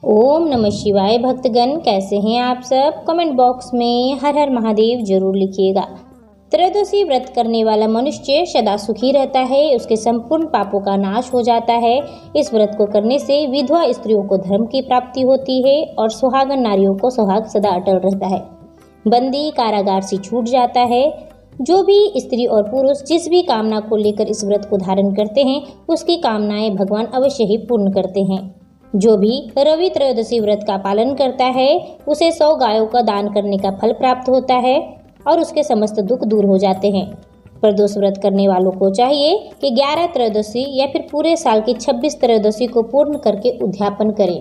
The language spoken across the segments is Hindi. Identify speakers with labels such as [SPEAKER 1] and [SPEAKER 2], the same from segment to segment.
[SPEAKER 1] ओम नमः शिवाय भक्तगण, कैसे हैं आप सब। कमेंट बॉक्स में हर हर महादेव जरूर लिखिएगा। त्रयोदशी व्रत करने वाला मनुष्य सदा सुखी रहता है, उसके संपूर्ण पापों का नाश हो जाता है। इस व्रत को करने से विधवा स्त्रियों को धर्म की प्राप्ति होती है और सुहागन नारियों को सुहाग सदा अटल रहता है। बंदी कारागार से छूट जाता है। जो भी स्त्री और पुरुष जिस भी कामना को लेकर इस व्रत को धारण करते हैं, उसकी कामनाएं भगवान अवश्य ही पूर्ण करते हैं। जो भी रवि त्रयोदशी व्रत का पालन करता है, उसे 100 गायों का दान करने का फल प्राप्त होता है और उसके समस्त दुख दूर हो जाते हैं। प्रदोष व्रत करने वालों को चाहिए कि 11 त्रयोदशी या फिर पूरे साल की 26 त्रयोदशी को पूर्ण करके उद्यापन करें।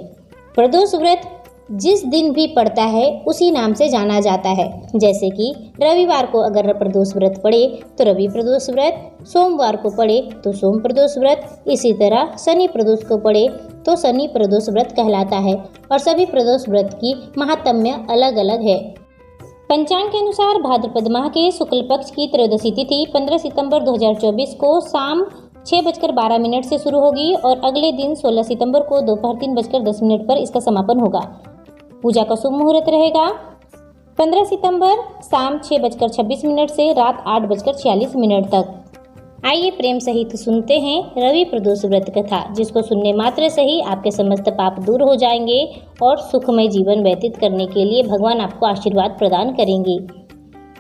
[SPEAKER 1] प्रदोष व्रत जिस दिन भी पड़ता है उसी नाम से जाना जाता है। जैसे कि रविवार को अगर प्रदोष व्रत पड़े तो रवि प्रदोष व्रत, सोमवार को पड़े तो सोम प्रदोष व्रत, इसी तरह शनि प्रदोष को पड़े तो शनि प्रदोष व्रत कहलाता है। और सभी प्रदोष व्रत की महात्म्य अलग अलग है। पंचांग के अनुसार भाद्रपद माह के शुक्ल पक्ष की त्रयोदशी तिथि 15 सितंबर 2024 को शाम 6:12 से शुरू होगी और अगले दिन 16 सितंबर को दोपहर 3:10 पर इसका समापन होगा। पूजा का शुभ मुहूर्त रहेगा 15 सितंबर शाम 6:26 से रात 8:46 तक। आइए प्रेम सहित सुनते हैं रवि प्रदोष व्रत कथा, जिसको सुनने मात्र से ही आपके समस्त पाप दूर हो जाएंगे और सुखमय जीवन व्यतीत करने के लिए भगवान आपको आशीर्वाद प्रदान करेंगे।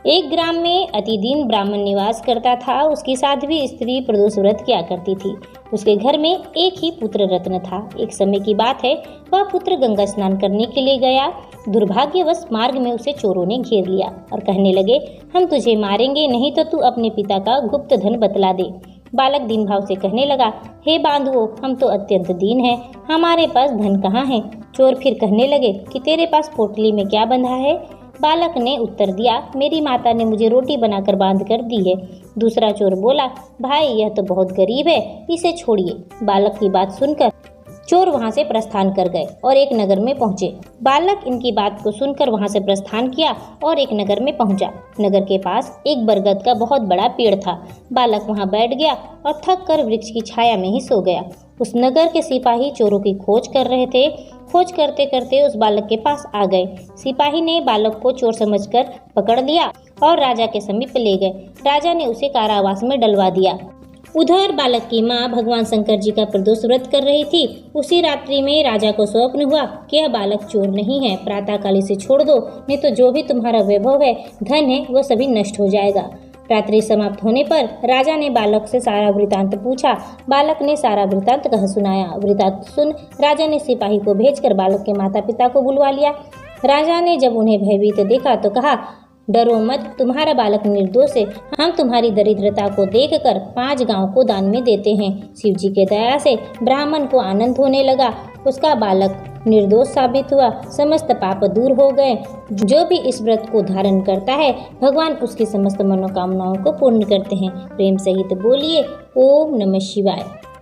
[SPEAKER 1] एक ग्राम में अति दीन ब्राह्मण निवास करता था। उसकी साध्वी स्त्री प्रदोष व्रत किया करती थी। उसके घर में एक ही पुत्र रत्न था। एक समय की बात है, वह पुत्र गंगा स्नान करने के लिए गया। दुर्भाग्यवश मार्ग में उसे चोरों ने घेर लिया और कहने लगे, हम तुझे मारेंगे, नहीं तो तू अपने पिता का गुप्त धन बतला दे। बालक दीन भाव से कहने लगा, हे बांधुओं, हम तो अत्यंत दीन हैं, हमारे पास धन कहाँ है। चोर फिर कहने लगे कि तेरे पास पोटली में क्या बंधा है। बालक ने उत्तर दिया, मेरी माता ने मुझे रोटी बनाकर बांध कर दी है। दूसरा चोर बोला, भाई यह तो बहुत गरीब है, इसे छोड़िए। बालक की बात सुनकर चोर वहां से प्रस्थान कर गए और एक नगर में पहुंचे। बालक इनकी बात को सुनकर वहां से प्रस्थान किया और एक नगर में पहुंचा। नगर के पास एक बरगद का बहुत बड़ा पेड़ था। बालक वहां बैठ गया और थक कर वृक्ष की छाया में ही सो गया। उस नगर के सिपाही चोरों की खोज कर रहे थे। खोज करते करते उस बालक के पास आ गए। सिपाही ने बालक को चोर समझकर पकड़ लिया और राजा के समीप ले गए। राजा ने उसे कारावास में डलवा दिया। उधर बालक की माँ भगवान शंकर जी का प्रदोष व्रत कर रही थी। उसी रात्रि में राजा को स्वप्न हुआ कि यह बालक चोर नहीं है, प्रातःकाल इसे छोड़ दो, नहीं तो जो भी तुम्हारा वैभव है, धन है, वह सभी नष्ट हो जाएगा। रात्रि समाप्त होने पर राजा ने बालक से सारा वृतांत पूछा। बालक ने सारा वृतांत कह सुनाया। वृतांत सुन राजा ने सिपाही को भेजकर बालक के माता पिता को बुलवा लिया। राजा ने जब उन्हें भयभीत देखा तो कहा, डरो मत, तुम्हारा बालक निर्दोष है। हम तुम्हारी दरिद्रता को देखकर 5 गांव को दान में देते हैं। शिव जी के दया से ब्राह्मण को आनंद होने लगा। उसका बालक निर्दोष साबित हुआ, समस्त पाप दूर हो गए। जो भी इस व्रत को धारण करता है, भगवान उसकी समस्त मनोकामनाओं को पूर्ण करते हैं। प्रेम सहित बोलिए ओम नमः शिवाय।